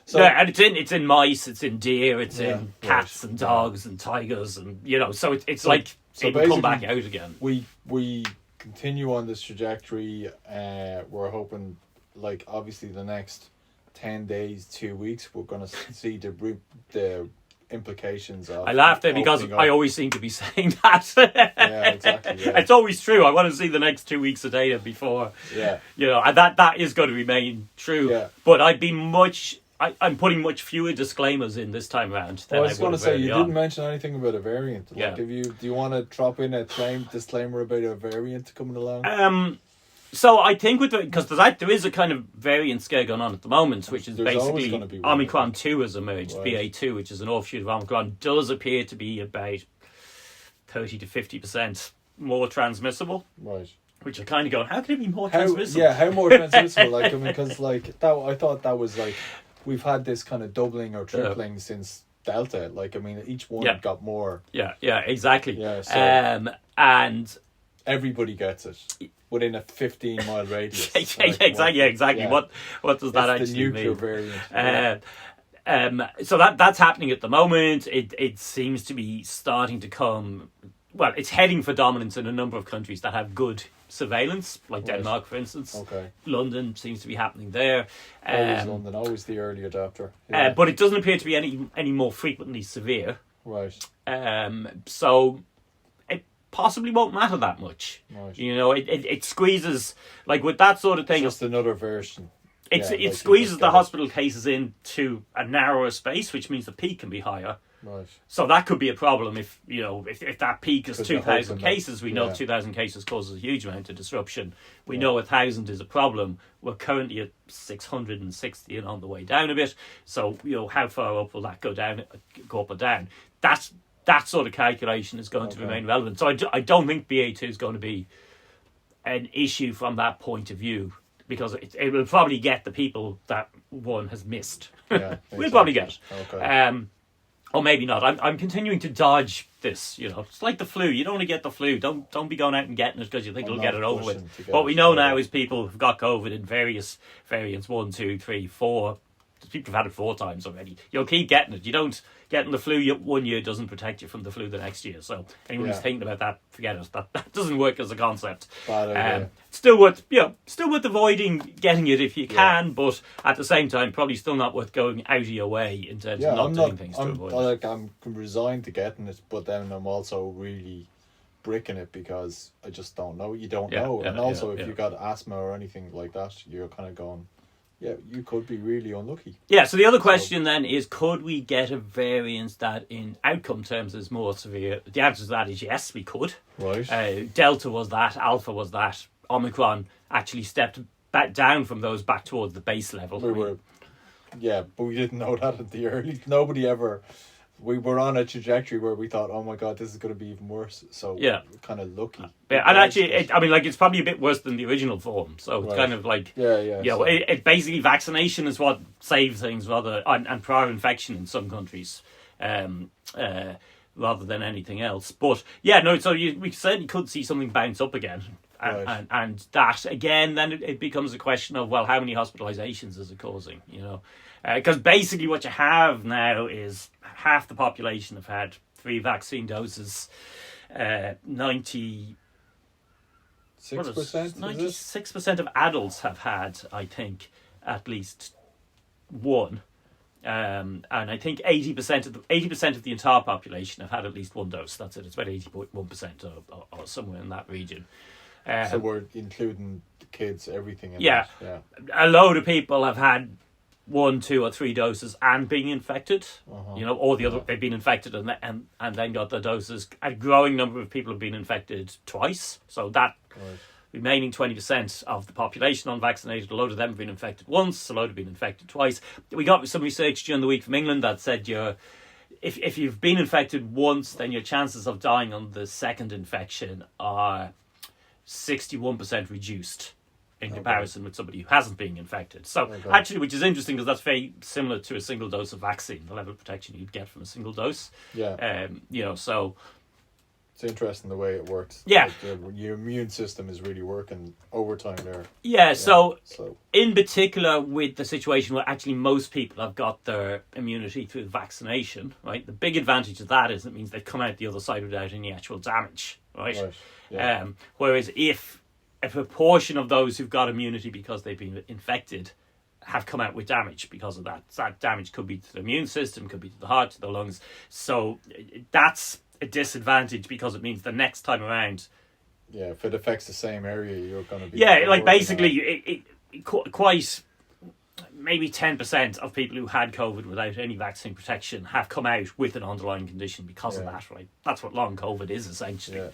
S1: So
S2: and it's in mice, it's in deer, it's in cats and dogs and tigers, and, you know, so it's like it will come back out again.
S1: We continue on this trajectory. We're hoping, like, obviously the next 10 days, 2 weeks, we're going to see the implications of.
S2: I laughed there because I always seem to be saying that.
S1: Yeah, exactly. Yeah.
S2: It's always true. I want to see the next 2 weeks of data before.
S1: Yeah.
S2: You know, and that is going to remain true.
S1: Yeah.
S2: But I'm putting much fewer disclaimers in this time around.
S1: Well, I was going to say, you didn't mention anything about a variant.
S2: Yeah.
S1: Like, do you want to drop in a disclaimer about a variant coming along?
S2: So I think because there is a kind of variant scare going on at the moment, which is basically Omicron 2 has emerged. Right. BA2, which is an offshoot of Omicron, does appear to be about 30 to 50% more transmissible.
S1: Right.
S2: Which are kind of going, how can it be more transmissible?
S1: Yeah, how more transmissible? Like, I mean, because like that, I thought that was like, we've had this kind of doubling or tripling since Delta. Like, I mean, each one got more.
S2: Yeah, exactly.
S1: Yeah, so
S2: and
S1: everybody gets it within a 15-mile radius.
S2: Exactly.
S1: Yeah.
S2: What does that actually mean?
S1: The nuclear variant.
S2: So that's happening at the moment. It seems to be starting to come. Well, it's heading for dominance in a number of countries that have good surveillance, like Denmark, for instance.
S1: Okay.
S2: London seems to be happening there.
S1: Always London, always the early adopter. Yeah.
S2: But it doesn't appear to be any more frequently severe.
S1: Right.
S2: So it possibly won't matter that much.
S1: Right.
S2: You know, it squeezes, like with that sort of thing.
S1: It's just another version.
S2: It squeezes the hospital cases into a narrower space, which means the peak can be higher.
S1: Right.
S2: So that could be a problem if that peak is 2,000 cases. We know
S1: yeah.
S2: 2,000 cases causes a huge amount of disruption. We know 1,000 is a problem. We're currently at 660 and on the way down a bit. So, you know, how far up will that go up or down? That sort of calculation is going to remain relevant. So I don't think BA2 is going to be an issue from that point of view, because it will probably get the people that one has missed.
S1: Yeah, exactly.
S2: We'll probably get it.
S1: Okay.
S2: Or maybe not. I'm continuing to dodge this. You know, it's like the flu. You don't want to get the flu. Don't be going out and getting it because you think you'll get it over with. What we know now is people have got COVID in various variants: 1, 2, 3, 4. People have had it 4 times already. You'll keep getting it. You don't getting the flu 1 year doesn't protect you from the flu the next year. So anyone who's thinking about that, forget it. That doesn't work as a concept. Still worth avoiding getting it if you can, but at the same time, probably still not worth going out of your way in terms of not doing things to avoid it.
S1: I'm resigned to getting it, but then I'm also really bricking it because I just don't know. You don't know, and also if you got asthma or anything like that, you're kind of going. Yeah, you could be really unlucky.
S2: Yeah, so the other question then is, could we get a variant that in outcome terms is more severe? The answer to that is yes, we could.
S1: Right.
S2: Delta was that, Alpha was that, Omicron actually stepped back down from those back towards the base level.
S1: But we didn't know that at the early. We were on a trajectory where we thought, oh my God, this is going to be even worse. So we're kind of lucky.
S2: Yeah, and actually, it's probably a bit worse than the original form. So it's kind of like, it basically vaccination is what saves things and prior infection in some countries, rather than anything else. But so we certainly could see something bounce up again. And that, again, then it becomes a question of, well, how many hospitalisations is it causing, you know? Because basically what you have now is half the population have had 3 vaccine doses. 96% of adults have had, I think, at least one. And I think 80% of the entire population have had at least one dose. That's it. It's about 80.1% or somewhere in that region.
S1: So we're including the kids, everything.
S2: A load of people have had 1, 2, or 3 doses and being infected, you know, or the other, they've been infected and then got their doses. A growing number of people have been infected twice, so that remaining 20% of the population unvaccinated, a load of them have been infected once, a load have been infected twice. We got some research during the week from England that said if you've been infected once, then your chances of dying on the second infection are 61% reduced in comparison with somebody who hasn't been infected. So actually, which is interesting because that's very similar to a single dose of vaccine, the level of protection you'd get from a single dose.
S1: Yeah.
S2: You know, so
S1: It's interesting the way it works.
S2: Yeah.
S1: Like your immune system is really working overtime there.
S2: Yeah, so
S1: So
S2: in particular with the situation where actually most people have got their immunity through vaccination, right? The big advantage of that is it means they've come out the other side without any actual damage, right?
S1: Yeah.
S2: Whereas if a proportion of those who've got immunity because they've been infected have come out with damage because of that. That damage could be to the immune system, could be to the heart, to the lungs. So that's a disadvantage because it means the next time around.
S1: Yeah, if it affects the same area, you're going to be.
S2: Yeah, like basically, quite maybe 10% of people who had COVID without any vaccine protection have come out with an underlying condition because of that, right? That's what long COVID is essentially.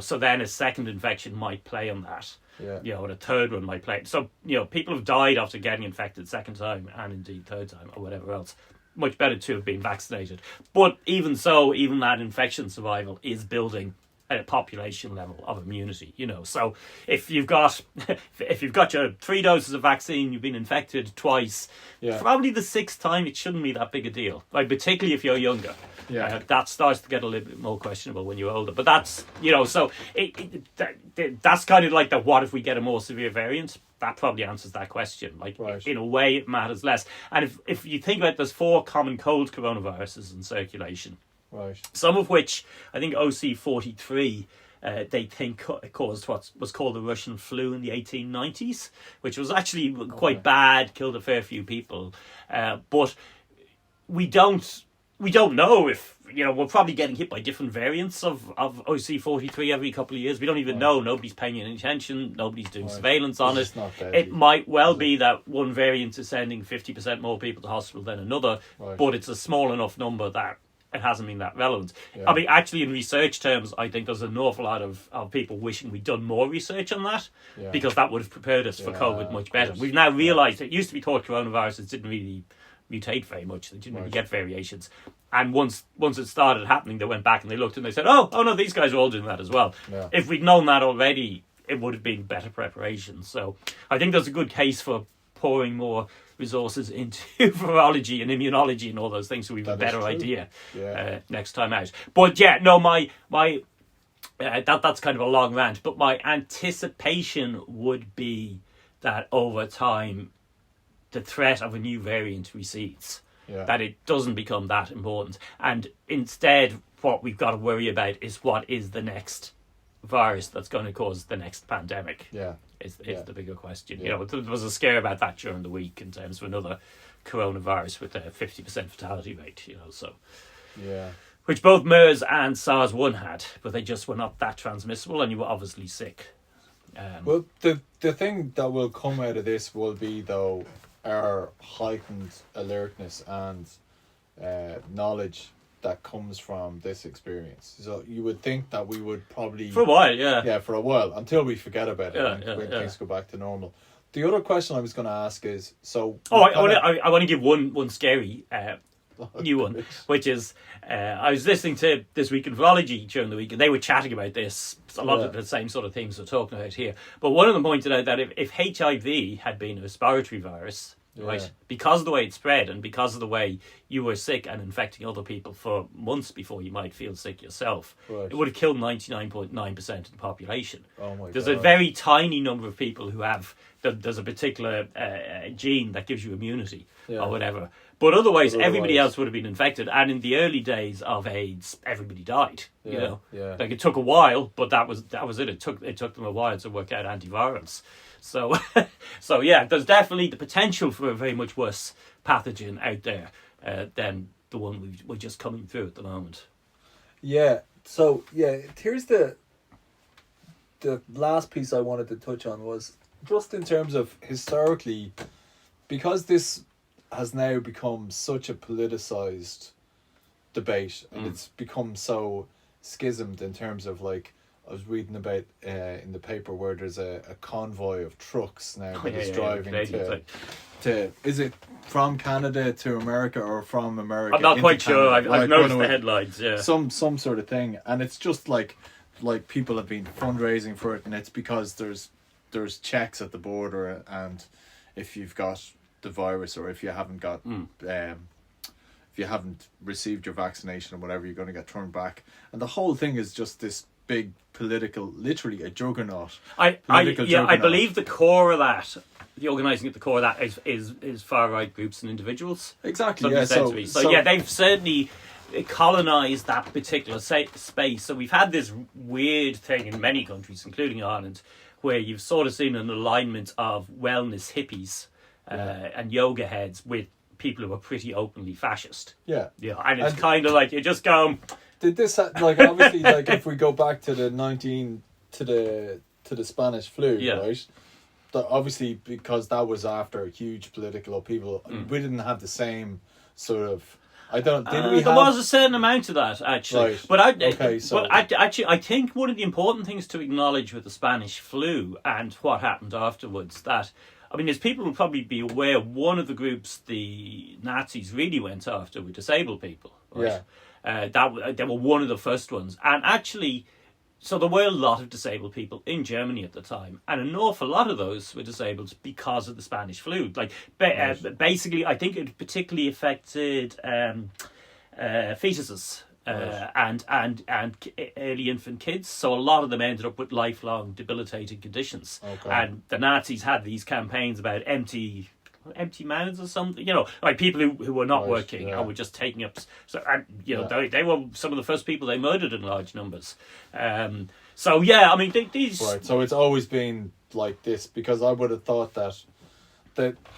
S2: So then a second infection might play on that. And a third one might play. So, people have died after getting infected second time and indeed third time or whatever else. Much better to have been vaccinated. But even so, even that infection survival is building at a population level of immunity, So if you've got your 3 doses of vaccine, you've been infected twice, probably the 6th time it shouldn't be that big a deal, right? Particularly if you're younger. That starts to get a little bit more questionable when you're older. But that's, so that's kind of like the what if we get a more severe variant? That probably answers that question. Like, in a way, it matters less. And if you think about it, there's 4 common cold coronaviruses in circulation.
S1: Right.
S2: Some of which, I think OC43, they think caused what was called the Russian flu in the 1890s, which was actually quite bad, killed a fair few people. But we don't know if, we're probably getting hit by different variants of OC43 every couple of years. We don't even know. Nobody's paying any attention. Nobody's doing surveillance on it. It might well be that one variant is sending 50% more people to hospital than another, but it's a small enough number that it hasn't been that relevant. I mean, actually, in research terms, I think there's an awful lot of people wishing we'd done more research on that, because that would have prepared us for COVID much better. We've now realised it used to be thought coronaviruses didn't really mutate very much. They didn't really get variations. And once it started happening, they went back and they looked and they said, oh no, these guys are all doing that as well. If we'd known that already, it would have been better preparation. So I think there's a good case for pouring more resources into virology and immunology and all those things, so we have a better idea next time out. But that's kind of a long rant, but my anticipation would be that over time the threat of a new variant recedes, that it doesn't become that important, and instead what we've got to worry about is what is the next virus that's going to cause the next pandemic. Is the bigger question. There was a scare about that during the week in terms of another coronavirus with a 50% fatality rate, which both MERS and SARS-1 had, but they just were not that transmissible and you were obviously sick.
S1: Well, the thing that will come out of this will be, though, our heightened alertness and knowledge that comes from this experience. So you would think that we would probably
S2: for a while,
S1: for a while, until we forget about it when things go back to normal. The other question I was going to ask is,
S2: I want to give one scary new one, which is I was listening to This Week in Virology during the week, and they were chatting about this, a lot of the same sort of things we're talking about here. But one of them pointed out that if HIV had been a respiratory virus, right, because of the way it spread and because of the way you were sick and infecting other people for months before you might feel sick yourself, it would have killed 99.9% of the population. There's a very tiny number of people who have, there's a particular gene that gives you immunity or whatever. But otherwise, everybody else would have been infected. And in the early days of AIDS, everybody died. Like, it took a while, but that was it. It took them a while to work out antivirals. So, there's definitely the potential for a very much worse pathogen out there than the one we're just coming through at the moment.
S1: So here's the last piece I wanted to touch on was just in terms of historically, because this has now become such a politicized debate and it's become so schismed in terms of, like, I was reading about in the paper where there's a convoy of trucks now that is driving to is it from Canada to America or from America?
S2: I'm not quite sure. I've noticed the headlines.
S1: Some sort of thing, and it's just like people have been fundraising for it, and it's because there's checks at the border, and if you've got the virus or if you haven't got you haven't received your vaccination or whatever, you're going to get turned back. And the whole thing is just this big political, literally a juggernaut.
S2: I
S1: juggernaut.
S2: believe the core of that, the organising at the core of that is far right groups and individuals.
S1: Exactly. Yeah.
S2: So yeah, they've certainly colonised that particular space. So we've had this weird thing in many countries, including Ireland, where you've sort of seen an alignment of wellness hippies and yoga heads with people who are pretty openly fascist.
S1: Yeah.
S2: Yeah, and it's kind of like you just go.
S1: Did this obviously if we go back to the Spanish flu, right? Obviously, because that was after huge political upheaval, we didn't have the same sort of. There
S2: was a certain amount of that actually,
S1: right.
S2: I think one of the important things to acknowledge with the Spanish flu and what happened afterwards, that as people will probably be aware, one of the groups the Nazis really went after were disabled people. Right? Yeah. They were one of the first ones, and actually. So there were a lot of disabled people in Germany at the time, and an awful lot of those were disabled because of the Spanish flu. Basically, I think it particularly affected fetuses and early infant kids. So a lot of them ended up with lifelong debilitating conditions. Okay. And the Nazis had these campaigns about empty mouths or something, like people who were not working and were just taking up. So, and they were some of the first people they murdered in large numbers. These.
S1: Right. So it's always been like this, because I would have thought that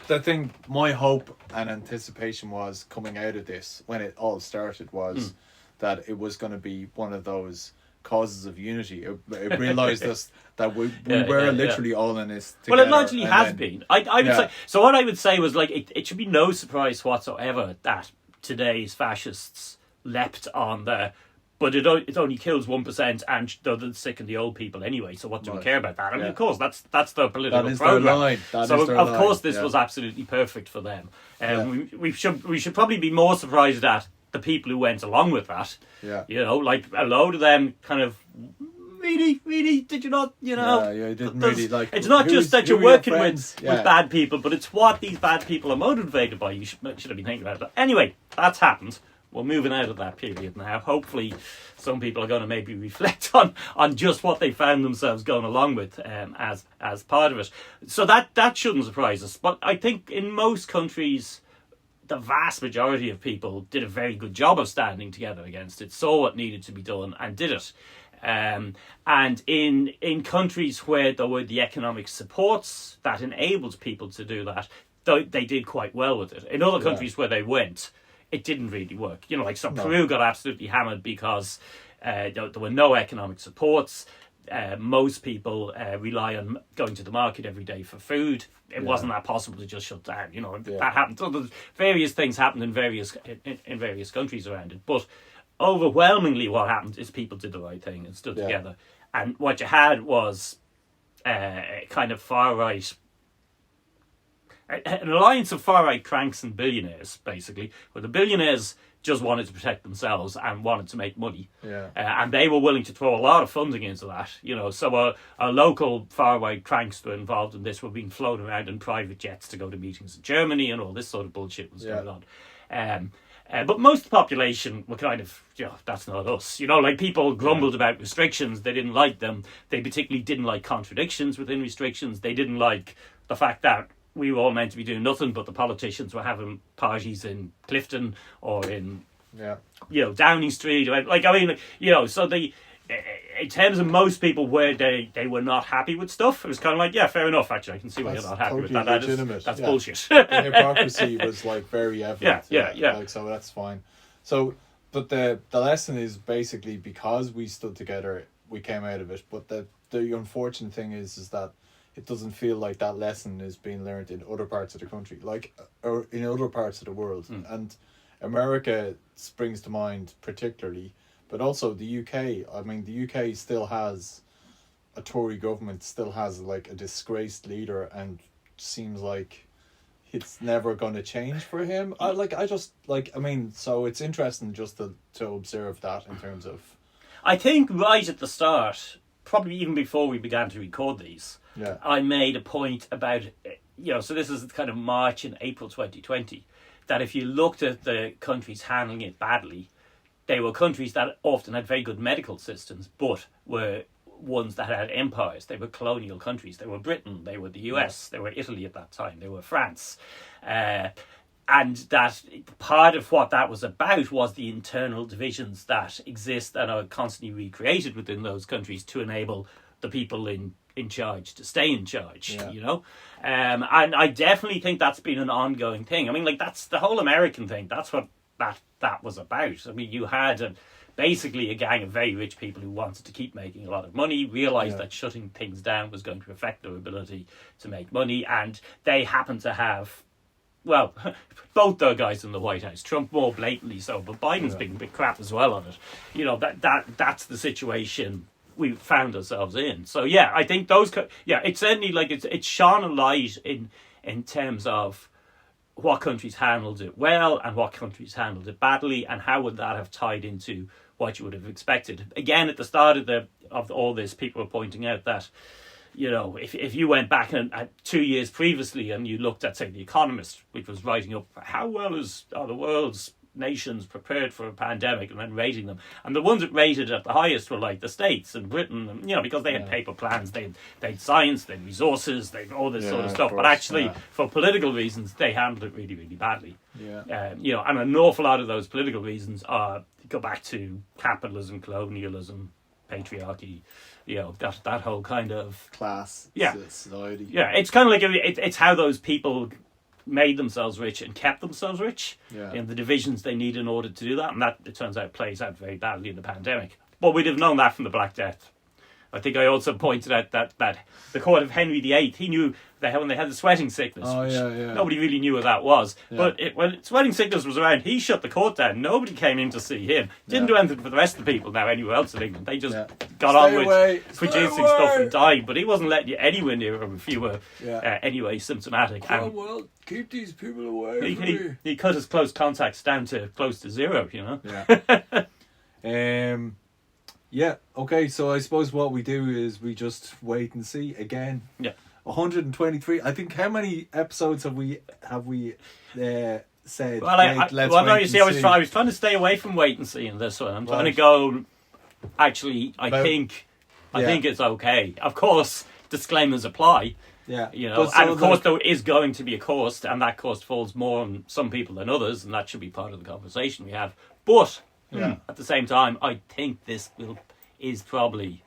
S1: the thing, my hope and anticipation was coming out of this when it all started was that it was going to be one of those causes of unity. It realised us that we were literally all in this together.
S2: Well, it largely has been. I would say. So what I would say was it should be no surprise whatsoever that today's fascists leapt on but it only kills 1%, and they're the sick and the old people anyway. So what do we care about that? Of course, that's their political program.
S1: Their line.
S2: Of course, this was absolutely perfect for them. We should probably be more surprised at the people who went along with that. Yeah. Like a load of them kind of really did you not,
S1: you didn't really like.
S2: It's not just that you're working with bad people, but it's what these bad people are motivated by. You should have been thinking about that. Anyway, that's happened. We're moving out of that period now. Hopefully some people are going to maybe reflect on just what they found themselves going along with as part of it. So that shouldn't surprise us. But I think in most countries, the vast majority of people did a very good job of standing together against it, saw what needed to be done and did it. And in countries where there were the economic supports that enabled people to do that, they did quite well with it. In other countries where they went, it didn't really work. Peru got absolutely hammered because there were no economic supports. Most people rely on going to the market every day for food. It wasn't that possible to just shut down. That happened. So various things happened in various countries around it. But overwhelmingly, what happened is people did the right thing and stood together. And what you had was kind of far right. An alliance of far right cranks and billionaires, basically, where the billionaires just wanted to protect themselves and wanted to make money. And they were willing to throw a lot of funding into that. So our local far right cranks were involved in this, were being flown around in private jets to go to meetings in Germany, and all this sort of bullshit was going on. But most of the population were kind of, that's not us. People grumbled about restrictions. They didn't like them. They particularly didn't like contradictions within restrictions. They didn't like the fact that we were all meant to be doing nothing, but the politicians were having parties in Clifton or in, Downing Street. So in terms of most people where they were not happy with stuff, it was kind of like, fair enough, actually, I can see why you're not happy with that. That's bullshit.
S1: The hypocrisy was very evident. So that's fine. So, but the lesson is basically because we stood together, we came out of it. But the unfortunate thing is that it doesn't feel like that lesson is being learned in other parts of the country, or in other parts of the world. And America springs to mind particularly, but also the UK. The UK still has a Tory government, still has a disgraced leader, and seems like it's never going to change for him. So it's interesting just to observe that in terms of.
S2: I think right at the start, probably even before we began to record these, I made a point about, so this is kind of March and April 2020, that if you looked at the countries handling it badly, they were countries that often had very good medical systems, but were ones that had empires. They were colonial countries. They were Britain, they were the US, they were Italy at that time, they were France. And that part of what that was about was the internal divisions that exist and are constantly recreated within those countries to enable the people in charge to stay in charge, you know? And I definitely think that's been an ongoing thing. I mean, like, that's the whole American thing. That's what that was about. I mean, you had basically a gang of very rich people who wanted to keep making a lot of money, realised that shutting things down was going to affect their ability to make money, and they happened to have, well, both their guys in the White House. Trump more blatantly so, but Biden's been a bit crap as well on it. You know, that's the situation we found ourselves in. So yeah, I think those, it's certainly like it's shone a light in terms of what countries handled it well and what countries handled it badly, and how would that have tied into what you would have expected. Again, at the start of all this, people were pointing out that, you know, if you went back at 2 years previously and you looked at, say, The Economist, which was writing up how well are the world's nations prepared for a pandemic, and then rating them, and the ones that rated at the highest were like the States and Britain, and, you know, because they had paper plans, they had science, they had resources, they had all this sort of stuff, but actually for political reasons they handled it really, really badly. You know, and an awful lot of those political reasons go back to capitalism, colonialism, patriarchy, you know, that whole kind of
S1: class society.
S2: It's kind of like it's how those people made themselves rich and kept themselves rich, and the divisions they need in order to do that, and that, it turns out, plays out very badly in the pandemic. But we'd have known that from the Black Death. I think I also pointed out that the court of Henry VIII, he knew when they had the sweating sickness, nobody really knew what that was. But when sweating sickness was around, he shut the court down. Nobody came in to see him. Didn't do anything for the rest of the people now anywhere else in England. They just got on with producing stuff and died. But he wasn't letting you anywhere near them if you were anyway symptomatic.
S1: Well, keep these people away from me.
S2: He cut his close contacts down to close to zero, you know.
S1: Okay, so I suppose what we do is we just wait and see again. 123. I think, how many episodes have we said?
S2: Well, I was trying to stay away from wait and see in this one. I'm trying to go. Actually, I think it's okay. Of course, disclaimers apply. You know, and of course there is going to be a cost, and that cost falls more on some people than others, and that should be part of the conversation we have. But at the same time, I think this is probably.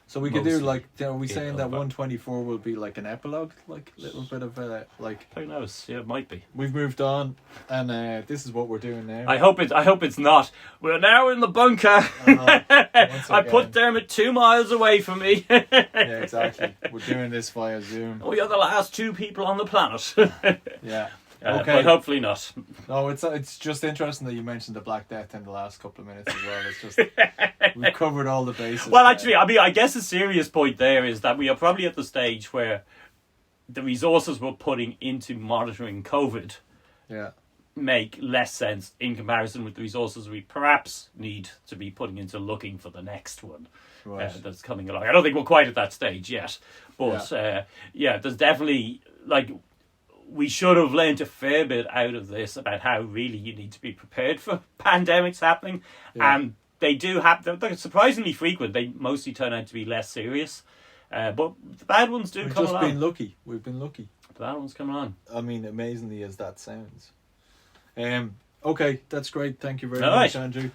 S1: So we could do, like, are we saying that 124 will be like an epilogue, like a little bit of like? Who
S2: knows? Yeah, it might be.
S1: We've moved on, and this is what we're doing now.
S2: I hope it's not. We're now in the bunker. I put Dermot 2 miles away from me.
S1: Exactly. We're doing this via Zoom.
S2: We are the last 2 people on the planet.
S1: Okay,
S2: but hopefully not.
S1: No, it's just interesting that you mentioned the Black Death in the last couple of minutes as well. It's just we've covered all the bases.
S2: Well, actually, I mean, I guess a serious point there is that we are probably at the stage where the resources we're putting into monitoring COVID make less sense in comparison with the resources we perhaps need to be putting into looking for the next one that's coming along. I don't think we're quite at that stage yet, but there's definitely, like, we should have learned a fair bit out of this about how really you need to be prepared for pandemics happening. And they do happen. They're surprisingly frequent. They mostly turn out to be less serious. But the bad ones do come along.
S1: We've been lucky.
S2: The bad ones come along.
S1: I mean, amazingly as that sounds. Okay, that's great. Thank you very much, Andrew.